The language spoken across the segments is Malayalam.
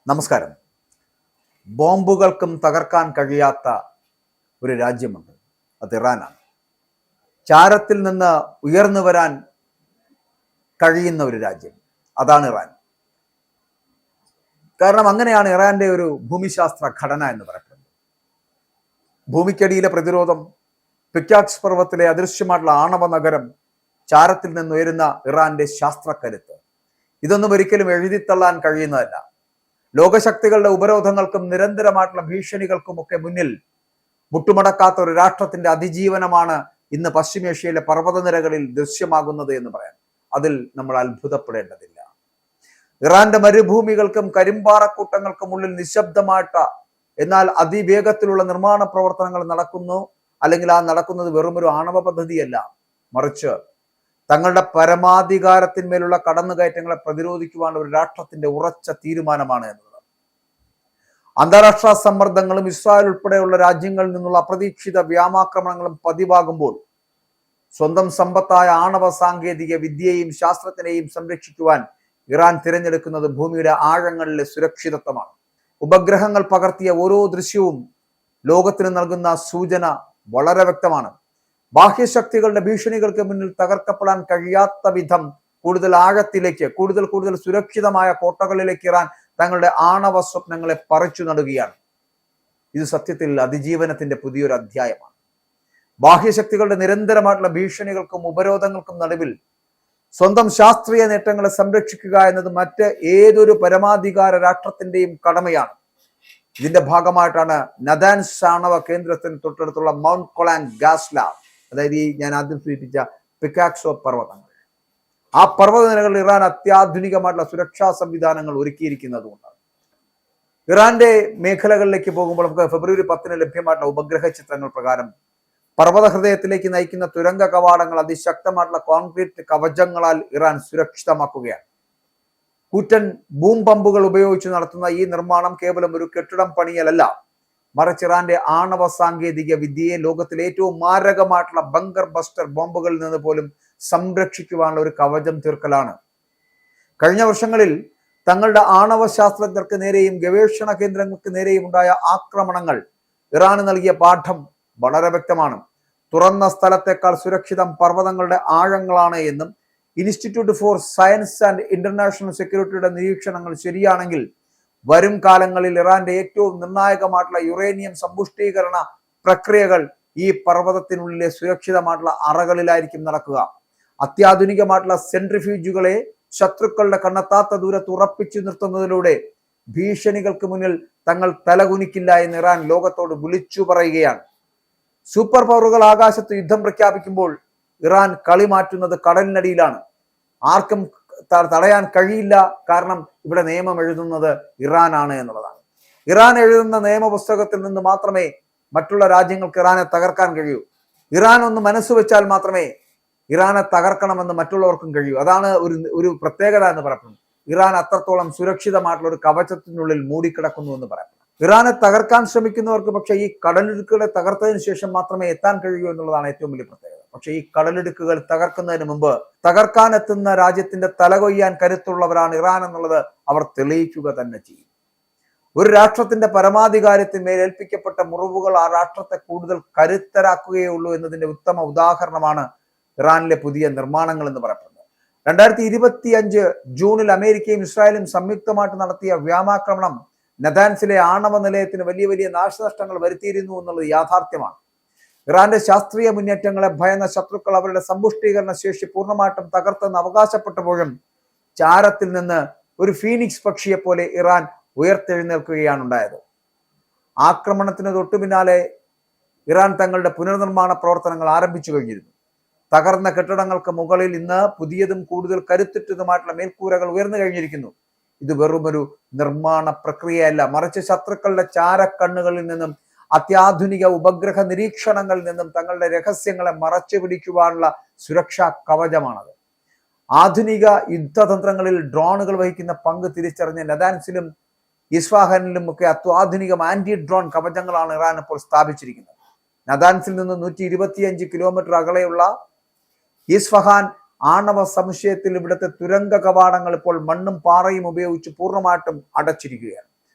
നമസ്കാരം. ബോംബുകൾക്കും തകർക്കാൻ കഴിയാത്ത ഒരു രാജ്യമുണ്ട്, അത് ഇറാനാണ്. ചാരത്തിൽ നിന്ന് ഉയർന്നു വരാൻ കഴിയുന്ന ഒരു രാജ്യം, അതാണ് ഇറാൻ. കാരണം അങ്ങനെയാണ് ഇറാന്റെ ഒരു ഭൂമിശാസ്ത്ര ഘടന എന്ന് പറയുന്നത്. ഭൂമിക്കടിയിലെ പ്രതിരോധം, പിക്കാക്സ് പർവ്വത്തിലെ അദൃശ്യമായിട്ടുള്ള ആണവ നഗരം, ചാരത്തിൽ നിന്ന് ഉയരുന്ന ഇറാന്റെ ശാസ്ത്രക്കരുത്ത്, ഇതൊന്നും ഒരിക്കലും എഴുതിത്തള്ളാൻ കഴിയുന്നതല്ല. ലോകശക്തികളുടെ ഉപരോധങ്ങൾക്കും നിരന്തരമായിട്ടുള്ള ഭീഷണികൾക്കും ഒക്കെ മുന്നിൽ മുട്ടുമടക്കാത്ത ഒരു രാഷ്ട്രത്തിന്റെ അതിജീവനമാണ് ഇന്ന് പശ്ചിമേഷ്യയിലെ പർവ്വതനിരകളിൽ ദൃശ്യമാകുന്നത് എന്ന് പറയാം. അതിൽ നമ്മൾ അത്ഭുതപ്പെടേണ്ടതില്ല. ഇറാന്റെ മരുഭൂമികൾക്കും കരിമ്പാറക്കൂട്ടങ്ങൾക്കും ഉള്ളിൽ നിശബ്ദമായിട്ട് എന്നാൽ അതിവേഗത്തിലുള്ള നിർമ്മാണ പ്രവർത്തനങ്ങൾ നടക്കുന്നു. അല്ലെങ്കിൽ ആ നടക്കുന്നത് വെറുമൊരു ആണവ പദ്ധതിയല്ല, മറിച്ച് തങ്ങളുടെ പരമാധികാരത്തിന്മേലുള്ള കടന്നുകയറ്റങ്ങളെ പ്രതിരോധിക്കുവാൻ ഒരു രാഷ്ട്രത്തിന്റെ ഉറച്ച തീരുമാനമാണ് എന്നുള്ളത്. അന്താരാഷ്ട്ര സമ്മർദ്ദങ്ങളും ഇസ്രായേൽ ഉൾപ്പെടെയുള്ള രാജ്യങ്ങളിൽ നിന്നുള്ള അപ്രതീക്ഷിത വ്യോമാക്രമണങ്ങളും പതിവാകുമ്പോൾ സ്വന്തം സമ്പത്തായ ആണവ സാങ്കേതിക വിദ്യയെയും ശാസ്ത്രത്തിനെയും സംരക്ഷിക്കുവാൻ ഇറാൻ തിരഞ്ഞെടുക്കുന്നത് ഭൂമിയുടെ ആഴങ്ങളിലെ സുരക്ഷിതത്വമാണ്. ഉപഗ്രഹങ്ങൾ പകർത്തിയ ഓരോ ദൃശ്യവും ലോകത്തിന് നൽകുന്ന സൂചന വളരെ വ്യക്തമാണ്. ബാഹ്യശക്തികളുടെ ഭീഷണികൾക്ക് മുന്നിൽ തകർക്കപ്പെടാൻ കഴിയാത്ത വിധം കൂടുതൽ ആഴത്തിലേക്ക്, കൂടുതൽ സുരക്ഷിതമായ കോട്ടകളിലേക്ക് ഇറാൻ തങ്ങളുടെ ആണവ സ്വപ്നങ്ങളെ പറിച്ചു നടുകയാണ്. ഇത് സത്യത്തിൽ അതിജീവനത്തിന്റെ പുതിയൊരു അധ്യായമാണ്. ബാഹ്യശക്തികളുടെ നിരന്തരമായിട്ടുള്ള ഭീഷണികൾക്കും ഉപരോധങ്ങൾക്കും നടുവിൽ സ്വന്തം ശാസ്ത്രീയ നേട്ടങ്ങളെ സംരക്ഷിക്കുക എന്നത് മറ്റ് ഏതൊരു പരമാധികാര രാഷ്ട്രത്തിന്റെയും കടമയാണ്. ഇതിന്റെ ഭാഗമായിട്ടാണ് നദാൻസ് ആണവ കേന്ദ്രത്തിന് തൊട്ടടുത്തുള്ള മൗണ്ട് കൊളാങ് ഗ്യാസ് ലാബ്, അതായത് ഈ ഞാൻ ആദ്യം സൂചിപ്പിച്ച പിക്കാക്സോ പർവ്വതങ്ങൾ, ആ പർവ്വതനിരകളിൽ ഇറാൻ അത്യാധുനികമായിട്ടുള്ള സുരക്ഷാ സംവിധാനങ്ങൾ ഒരുക്കിയിരിക്കുന്നതുകൊണ്ടാണ്. ഇറാന്റെ മേഖലകളിലേക്ക് പോകുമ്പോൾ നമുക്ക് ഫെബ്രുവരി 10 ലഭ്യമായിട്ടുള്ള ഉപഗ്രഹ ചിത്രങ്ങൾ പ്രകാരം പർവ്വത ഹൃദയത്തിലേക്ക് നയിക്കുന്ന തുരങ്ക കവാടങ്ങൾ അതിശക്തമായിട്ടുള്ള കോൺക്രീറ്റ് കവചങ്ങളാൽ ഇറാൻ സുരക്ഷിതമാക്കുകയാണ്. കൂറ്റൻ ബൂം പമ്പുകൾ ഉപയോഗിച്ച് നടത്തുന്ന ഈ നിർമ്മാണം കേവലം ഒരു കെട്ടിടം പണിയലല്ല, മറിച്ച് ഇറാന്റെ ആണവ സാങ്കേതിക വിദ്യയെ ലോകത്തിലെ ഏറ്റവും മാരകമായിട്ടുള്ള ബങ്കർ ബസ്റ്റർ ബോംബുകളിൽ നിന്ന് പോലും സംരക്ഷിക്കുവാനുള്ള ഒരു കവചം തീർക്കലാണ്. കഴിഞ്ഞ വർഷങ്ങളിൽ തങ്ങളുടെ ആണവ ശാസ്ത്രജ്ഞർക്ക് നേരെയും ഗവേഷണ കേന്ദ്രങ്ങൾക്ക് നേരെയും ഉണ്ടായ ആക്രമണങ്ങൾ ഇറാന് നൽകിയ പാഠം വളരെ വ്യക്തമാണ്. തുറന്ന സ്ഥലത്തേക്കാൾ സുരക്ഷിതം പർവ്വതങ്ങളുടെ ആഴങ്ങളാണ് എന്നും institute for science and international സെക്യൂരിറ്റിയുടെ നിരീക്ഷണങ്ങൾ ശരിയാണെങ്കിൽ വരും കാലങ്ങളിൽ ഇറാന്റെ ഏറ്റവും നിർണായകമായിട്ടുള്ള യുറേനിയം സമ്പുഷ്ടീകരണ പ്രക്രിയകൾ ഈ പർവ്വതത്തിനുള്ളിലെ സുരക്ഷിതമായിട്ടുള്ള അറകളിലായിരിക്കും നടക്കുക. അത്യാധുനികമായിട്ടുള്ള സെൻട്രിഫ്യൂജുകളെ ശത്രുക്കളുടെ കണ്ണെത്താത്ത ദൂരത്ത് ഉറപ്പിച്ചു നിർത്തുന്നതിലൂടെ ഭീഷണികൾക്ക് മുന്നിൽ തങ്ങൾ തലകുനിക്കില്ല എന്ന് ഇറാൻ ലോകത്തോട് വിളിച്ചു പറയുകയാണ്. സൂപ്പർ പവറുകൾ ആകാശത്ത് യുദ്ധം പ്രഖ്യാപിക്കുമ്പോൾ ഇറാൻ കളി മാറ്റുന്നത് കടലിനടിയിലാണ്. ആർക്കും തടയാൻ കഴിയില്ല, കാരണം ഇവിടെ നിയമം എഴുതുന്നത് ഇറാനാണ് എന്നുള്ളതാണ്. ഇറാൻ എഴുതുന്ന നിയമപുസ്തകത്തിൽ നിന്ന് മാത്രമേ മറ്റുള്ള രാജ്യങ്ങൾക്ക് ഇറാനെ തകർക്കാൻ കഴിയൂ. ഇറാൻ ഒന്ന് മനസ്സ് വെച്ചാൽ മാത്രമേ ഇറാനെ തകർക്കണമെന്ന് മറ്റുള്ളവർക്കും കഴിയൂ. അതാണ് ഒരു പ്രത്യേകത എന്ന് പറയുന്നത്. ഇറാൻ അത്രത്തോളം സുരക്ഷിതമായിട്ടുള്ള ഒരു കവചത്തിനുള്ളിൽ മൂടിക്കിടക്കുന്നു എന്ന് പറയുന്നത്. ഇറാനെ തകർക്കാൻ ശ്രമിക്കുന്നവർക്ക് പക്ഷേ ഈ കടലിടുക്കുകളെ തകർത്തതിന് ശേഷം മാത്രമേ എത്താൻ കഴിയൂ എന്നുള്ളതാണ് ഏറ്റവും വലിയ പ്രത്യേകത. പക്ഷേ ഈ കടലിടുക്കുകൾ തകർക്കുന്നതിന് മുമ്പ് തകർക്കാനെത്തുന്ന രാജ്യത്തിന്റെ തലകൊയ്യാൻ കരുത്തുള്ളവരാണ് ഇറാൻ എന്നുള്ളത് അവർ തെളിയിക്കുക തന്നെ ചെയ്യും. ഒരു രാഷ്ട്രത്തിന്റെ പരമാധികാരത്തിന്മേൽ ഏൽപ്പിക്കപ്പെട്ട മുറിവുകൾ ആ രാഷ്ട്രത്തെ കൂടുതൽ കരുത്തരാക്കുകയുള്ളൂ എന്നതിന്റെ ഉത്തമ ഉദാഹരണമാണ് ഇറാനിലെ പുതിയ നിർമ്മാണങ്ങൾ എന്ന് പറയപ്പെടുന്നത്. 2025 ജൂണിൽ അമേരിക്കയും ഇസ്രായേലും സംയുക്തമായിട്ട് നടത്തിയ വ്യോമാക്രമണം നദാൻസിലെ ആണവ നിലയത്തിന് വലിയ നാശനഷ്ടങ്ങൾ വരുത്തിയിരുന്നു എന്നുള്ളത് യാഥാർത്ഥ്യമാണ്. ഇറാന്റെ ശാസ്ത്രീയ മുന്നേറ്റങ്ങളെ ഭയന്ന ശത്രുക്കൾ അവരുടെ സമ്പുഷ്ടീകരണ ശേഷി പൂർണ്ണമായിട്ടും തകർത്തെന്ന് അവകാശപ്പെട്ടപ്പോഴും ചാരത്തിൽ നിന്ന് ഒരു ഫീനിക്സ് പക്ഷിയെ പോലെ ഇറാൻ ഉയർത്തെഴുന്നേൽക്കുകയാണ് ഉണ്ടായത്. ആക്രമണത്തിന് തൊട്ടു പിന്നാലെ ഇറാൻ തങ്ങളുടെ പുനർനിർമ്മാണ പ്രവർത്തനങ്ങൾ ആരംഭിച്ചു കഴിഞ്ഞിരുന്നു. തകർന്ന കെട്ടിടങ്ങൾക്ക് മുകളിൽ ഇന്ന് പുതിയതും കൂടുതൽ കരുത്തുറ്റതുമായിട്ടുള്ള മേൽക്കൂരകൾ ഉയർന്നു കഴിഞ്ഞിരിക്കുന്നു. ഇത് വെറുമൊരു നിർമ്മാണ പ്രക്രിയയല്ല, മറിച്ച് ശത്രുക്കളുടെ ചാരക്കണ്ണുകളിൽ നിന്നും അത്യാധുനിക ഉപഗ്രഹ നിരീക്ഷണങ്ങളിൽ നിന്നും തങ്ങളുടെ രഹസ്യങ്ങളെ മറച്ചു പിടിക്കുവാനുള്ള സുരക്ഷാ കവചമാണത്. ആധുനിക യുദ്ധതന്ത്രങ്ങളിൽ ഡ്രോണുകൾ വഹിക്കുന്ന പങ്ക് തിരിച്ചറിഞ്ഞ നദാൻസിലും ഇസ്ഫഹാനിലും ഒക്കെ അത്യാധുനിക ആന്റി ഡ്രോൺ കവചങ്ങളാണ് ഇറാൻ ഇപ്പോൾ സ്ഥാപിച്ചിരിക്കുന്നത്. നദാൻസിൽ നിന്ന് 125 കിലോമീറ്റർ അകലെയുള്ള ഇസ്ഫഹാൻ ആണവ സംശയത്തിൽ ഇവിടുത്തെ തുരങ്ക കവാടങ്ങൾ ഇപ്പോൾ മണ്ണും പാറയും ഉപയോഗിച്ച് പൂർണ്ണമായിട്ടും അടച്ചിരിക്കുകയാണ്.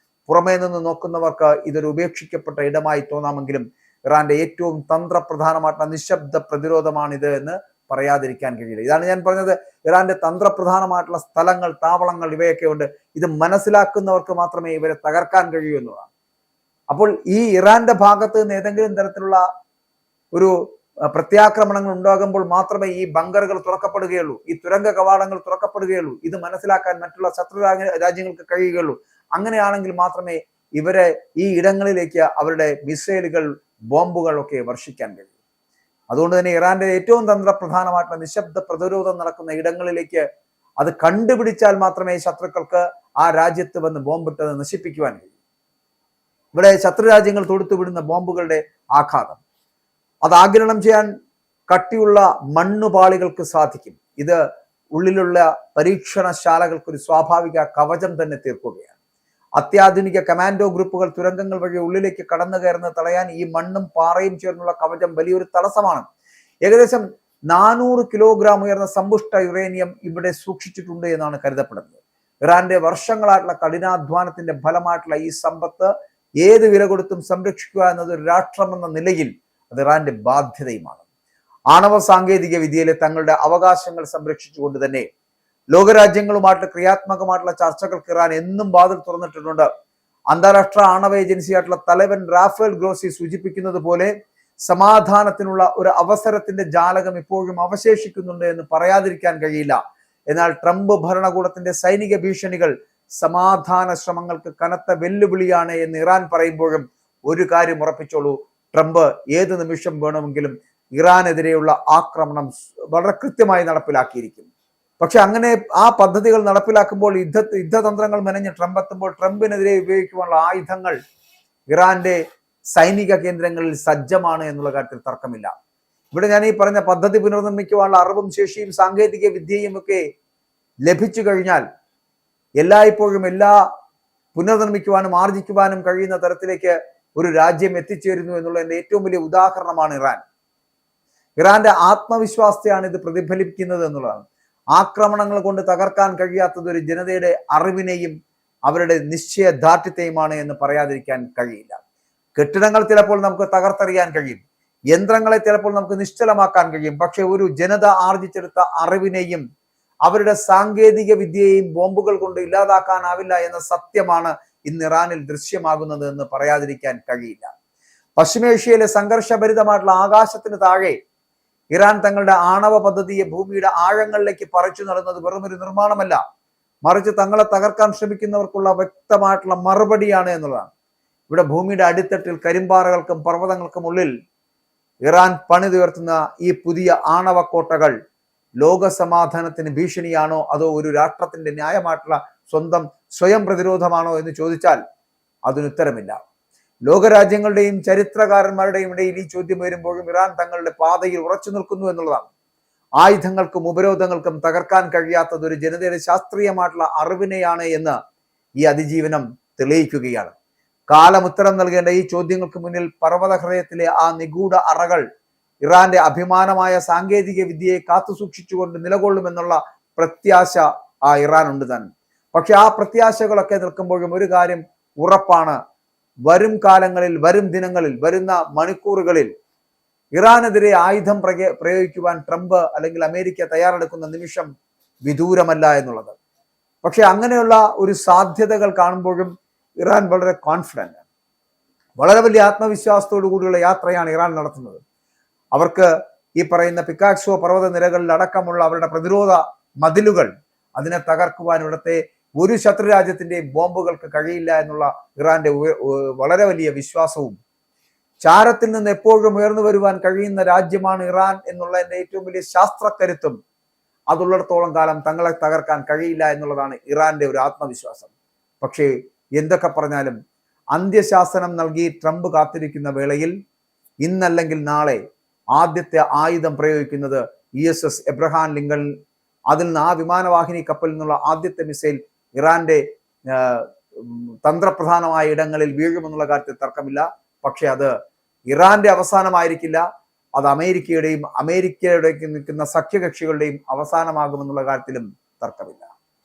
പുറമേ നിന്ന് നോക്കുന്നവർക്ക് ഇതൊരു ഉപേക്ഷിക്കപ്പെട്ട ഇടമായി തോന്നാമെങ്കിലും ഇറാന്റെ ഏറ്റവും തന്ത്രപ്രധാനമായിട്ടുള്ള നിശബ്ദ പ്രതിരോധമാണിത് എന്ന് പറയാതിരിക്കാൻ കഴിയില്ല. ഇതാണ് ഞാൻ പറഞ്ഞത്, ഇറാന്റെ തന്ത്രപ്രധാനമായിട്ടുള്ള സ്ഥലങ്ങൾ, താവളങ്ങൾ ഇവയൊക്കെ ഉണ്ട്. ഇത് മനസ്സിലാക്കുന്നവർക്ക് മാത്രമേ ഇവരെ തകർക്കാൻ കഴിയൂ എന്നതാണ്. അപ്പോൾ ഈ ഇറാന്റെ ഭാഗത്ത് നിന്ന് ഏതെങ്കിലും തരത്തിലുള്ള ഒരു പ്രത്യാക്രമണങ്ങൾ ഉണ്ടാകുമ്പോൾ മാത്രമേ ഈ ബങ്കറുകൾ തുറക്കപ്പെടുകയുള്ളൂ, ഈ തുരങ്ക കവാടങ്ങൾ തുറക്കപ്പെടുകയുള്ളൂ. ഇത് മനസ്സിലാക്കാൻ മറ്റുള്ള ശത്രു രാജ്യങ്ങൾക്ക് കഴിയുകയുള്ളൂ. അങ്ങനെയാണെങ്കിൽ മാത്രമേ ഇവരെ ഈ ഇടങ്ങളിലേക്ക് അവരുടെ മിസൈലുകൾ, ബോംബുകൾ ഒക്കെ വർഷിക്കാൻ കഴിയൂ. അതുകൊണ്ട് തന്നെ ഇറാന്റെ ഏറ്റവും തന്ത്രപ്രധാനമായിട്ടുള്ള നിശബ്ദ പ്രതിരോധം നടക്കുന്ന ഇടങ്ങളിലേക്ക് അത് കണ്ടുപിടിച്ചാൽ മാത്രമേ ശത്രുക്കൾക്ക് ആ രാജ്യത്ത് വന്ന് ബോംബിട്ടത് നശിപ്പിക്കുവാൻ കഴിയൂ. ഇവിടെ ശത്രു രാജ്യങ്ങൾ തൊടുത്തുവിടുന്ന ബോംബുകളുടെ ആഘാതം അത് ആഗിരണം ചെയ്യാൻ കട്ടിയുള്ള മണ്ണുപാളികൾക്ക് സാധിക്കും. ഇത് ഉള്ളിലുള്ള പരീക്ഷണശാലകൾക്ക് ഒരു സ്വാഭാവിക കവചം തന്നെ തീർക്കുകയാണ്. അത്യാധുനിക കമാൻഡോ ഗ്രൂപ്പുകൾ തുരങ്കങ്ങൾ വഴി ഉള്ളിലേക്ക് കടന്നു കയറുന്നത് തടയാൻ ഈ മണ്ണും പാറയും ചേർന്നുള്ള കവചം വലിയൊരു തടസ്സമാണ്. ഏകദേശം 400 കിലോഗ്രാം ഉയർന്ന സമ്പുഷ്ട യുറേനിയം ഇവിടെ സൂക്ഷിച്ചിട്ടുണ്ട് എന്നാണ് കരുതപ്പെടുന്നത്. ഇറാന്റെ വർഷങ്ങളായിട്ടുള്ള കഠിനാധ്വാനത്തിന്റെ ഫലമായിട്ടുള്ള ഈ സമ്പത്ത് ഏത് വില കൊടുത്തും സംരക്ഷിക്കുക എന്നത് ഒരു രാഷ്ട്രമെന്ന നിലയിൽ അത് ഇറാന്റെ ബാധ്യതയുമാണ്. ആണവ സാങ്കേതിക വിദ്യയിലെ തങ്ങളുടെ അവകാശങ്ങൾ സംരക്ഷിച്ചുകൊണ്ട് തന്നെ ലോകരാജ്യങ്ങളുമായിട്ട് ക്രിയാത്മകമായിട്ടുള്ള ചർച്ചകൾക്ക് ഇറാൻ എന്നും വാതിൽ തുറന്നിട്ടുണ്ട്. അന്താരാഷ്ട്ര ആണവ ഏജൻസിയായിട്ടുള്ള തലവൻ റാഫേൽ ഗ്രോസി സൂചിപ്പിക്കുന്നത് പോലെ സമാധാനത്തിനുള്ള ഒരു അവസരത്തിന്റെ ജാലകം ഇപ്പോഴും അവശേഷിക്കുന്നുണ്ട് എന്ന് പറയാതിരിക്കാൻ കഴിയില്ല. എന്നാൽ ട്രംപ് ഭരണകൂടത്തിന്റെ സൈനിക ഭീഷണികൾ സമാധാന ശ്രമങ്ങൾക്ക് കനത്ത വെല്ലുവിളിയാണ് എന്ന് ഇറാൻ പറയുമ്പോഴും ഒരു കാര്യം ഉറപ്പിച്ചോളൂ, ട്രംപ് ഏത് നിമിഷം വേണമെങ്കിലും ഇറാനെതിരെയുള്ള ആക്രമണം വളരെ കൃത്യമായി നടപ്പിലാക്കിയിരിക്കും. പക്ഷെ അങ്ങനെ ആ പദ്ധതികൾ നടപ്പിലാക്കുമ്പോൾ യുദ്ധതന്ത്രങ്ങൾ മെനഞ്ഞ് ട്രംപ് എത്തുമ്പോൾ ട്രംപിനെതിരെ ഉപയോഗിക്കുവാനുള്ള ആയുധങ്ങൾ ഇറാന്റെ സൈനിക കേന്ദ്രങ്ങളിൽ സജ്ജമാണ് എന്നുള്ള കാര്യത്തിൽ തർക്കമില്ല. ഇവിടെ ഞാൻ ഈ പറഞ്ഞ പദ്ധതി പുനർനിർമ്മിക്കുവാനുള്ള അറിവും ശേഷിയും സാങ്കേതിക വിദ്യയും ഒക്കെ ലഭിച്ചു കഴിഞ്ഞാൽ എല്ലായ്പ്പോഴും എല്ലാ പുനർനിർമ്മിക്കുവാനും ആർജിക്കുവാനും കഴിയുന്ന തരത്തിലേക്ക് ഒരു രാജ്യം എത്തിച്ചേരുന്നു എന്നുള്ളതിന്റെ ഏറ്റവും വലിയ ഉദാഹരണമാണ് ഇറാൻ. ഇറാന്റെ ആത്മവിശ്വാസത്തെയാണ് ഇത് പ്രതിഫലിപ്പിക്കുന്നത് എന്നുള്ളതാണ്. ആക്രമണങ്ങൾ കൊണ്ട് തകർക്കാൻ കഴിയാത്തത് ഒരു ജനതയുടെ അറിവിനെയും അവരുടെ നിശ്ചയദാർഢ്യത്തെയുമാണ് എന്ന് പറയാതിരിക്കാൻ കഴിയില്ല. കെട്ടിടങ്ങൾ ചിലപ്പോൾ നമുക്ക് തകർത്തെറിയാൻ കഴിയും, യന്ത്രങ്ങളെ ചിലപ്പോൾ നമുക്ക് നിശ്ചലമാക്കാൻ കഴിയും. പക്ഷെ ഒരു ജനത ആർജിച്ചെടുത്ത അറിവിനെയും അവരുടെ സാങ്കേതിക വിദ്യയെയും ബോംബുകൾ കൊണ്ട് ഇല്ലാതാക്കാനാവില്ല എന്ന സത്യമാണ് ഇന്ന് ഇറാനിൽ ദൃശ്യമാകുന്നത് എന്ന് പറയാതിരിക്കാൻ കഴിയില്ല. പശ്ചിമേഷ്യയിലെ സംഘർഷഭരിതമായിട്ടുള്ള ആകാശത്തിന് താഴെ ഇറാൻ തങ്ങളുടെ ആണവ പദ്ധതിയെ ഭൂമിയുടെ ആഴങ്ങളിലേക്ക് പറിച്ചു നടന്നത് വെറുമൊരു നിർമ്മാണമല്ല, മറിച്ച് തങ്ങളെ തകർക്കാൻ ശ്രമിക്കുന്നവർക്കുള്ള വ്യക്തമായിട്ടുള്ള മറുപടിയാണ് എന്നുള്ളതാണ്. ഇവിടെ ഭൂമിയുടെ അടിത്തട്ടിൽ കരിമ്പാറകൾക്കും പർവ്വതങ്ങൾക്കും ഉള്ളിൽ ഇറാൻ പണിതുയർത്തുന്ന ഈ പുതിയ ആണവ കോട്ടകൾ ലോക സമാധാനത്തിന് ഭീഷണിയാണോ അതോ ഒരു രാഷ്ട്രത്തിന്റെ ന്യായമായിട്ടുള്ള സ്വയം പ്രതിരോധമാണോ എന്ന് ചോദിച്ചാൽ അതിനുത്തരമില്ല. ലോകരാജ്യങ്ങളുടെയും ചരിത്രകാരന്മാരുടെയും ഇടയിൽ ഈ ചോദ്യം വരുമ്പോഴും ഇറാൻ തങ്ങളുടെ പാതയിൽ ഉറച്ചു നിൽക്കുന്നു എന്നുള്ളതാണ്. ആയുധങ്ങൾക്കും ഉപരോധങ്ങൾക്കും തകർക്കാൻ കഴിയാത്തത് ഒരു ജനതയുടെ ശാസ്ത്രീയമായിട്ടുള്ള അറിവിനെയാണ് എന്ന് ഈ അതിജീവനം തെളിയിക്കുകയാണ്. കാലം ഉത്തരം നൽകേണ്ട ഈ ചോദ്യങ്ങൾക്ക് മുന്നിൽ പർവ്വത ഹൃദയത്തിലെ ആ നിഗൂഢ അറകൾ ഇറാന്റെ അഭിമാനമായ സാങ്കേതിക വിദ്യയെ കാത്തുസൂക്ഷിച്ചുകൊണ്ട് നിലകൊള്ളുമെന്നുള്ള പ്രത്യാശ ആ ഇറാൻ ഉണ്ട് തന്നെ. പക്ഷെ ആ പ്രത്യാശകളൊക്കെ നിൽക്കുമ്പോഴും ഒരു കാര്യം ഉറപ്പാണ്, വരും കാലങ്ങളിൽ, വരും ദിനങ്ങളിൽ, വരുന്ന മണിക്കൂറുകളിൽ ഇറാനെതിരെ ആയുധം പ്രയോഗിക്കുവാൻ ട്രംപ് അല്ലെങ്കിൽ അമേരിക്ക തയ്യാറെടുക്കുന്ന നിമിഷം വിദൂരമല്ല എന്നുള്ളത്. പക്ഷെ അങ്ങനെയുള്ള ഒരു സാധ്യതകൾ കാണുമ്പോഴും ഇറാൻ വളരെ കോൺഫിഡന്റ് ആണ്. വളരെ വലിയ ആത്മവിശ്വാസത്തോടു കൂടിയുള്ള യാത്രയാണ് ഇറാൻ നടത്തുന്നത്. അവർക്ക് ഈ പറയുന്ന പിക്കാക്സോ പർവ്വത നിരകളിൽ അടക്കമുള്ള അവരുടെ പ്രതിരോധ മതിലുകൾ അതിനെ തകർക്കുവാൻ ഇവിടുത്തെ ഒരു ശത്രു രാജ്യത്തിന്റെയും ബോംബുകൾക്ക് കഴിയില്ല എന്നുള്ള ഇറാന്റെ വളരെ വലിയ വിശ്വാസവും, ചാരത്തിൽ നിന്ന് എപ്പോഴും ഉയർന്നു വരുവാൻ കഴിയുന്ന രാജ്യമാണ് ഇറാൻ എന്നുള്ളതിന്റെ ഏറ്റവും വലിയ ശാസ്ത്രക്കരുത്തും അതുള്ളിടത്തോളം കാലം തങ്ങളെ തകർക്കാൻ കഴിയില്ല എന്നുള്ളതാണ് ഇറാന്റെ ഒരു ആത്മവിശ്വാസം. പക്ഷേ എന്തൊക്കെ പറഞ്ഞാലും അന്ത്യശാസനം നൽകി ട്രംപ് കാത്തിരിക്കുന്ന വേളയിൽ ഇന്നല്ലെങ്കിൽ നാളെ ആദ്യത്തെ ആയുധം പ്രയോഗിക്കുന്നത് USS എബ്രഹാം ലിങ്കൺ. അതിൽ നിന്ന് ആ വിമാനവാഹിനി കപ്പലിൽ നിന്നുള്ള ആദ്യത്തെ മിസൈൽ ഇറാന്റെ തന്ത്രപ്രധാനമായ ഇടങ്ങളിൽ വീഴുമെന്നുള്ള കാര്യത്തിൽ തർക്കമില്ല. പക്ഷെ അത് ഇറാന്റെ അവസാനമായിരിക്കില്ല, അത് അമേരിക്കയുടെ നിൽക്കുന്ന സഖ്യകക്ഷികളുടെയും അവസാനമാകുമെന്നുള്ള കാര്യത്തിലും തർക്കമില്ല.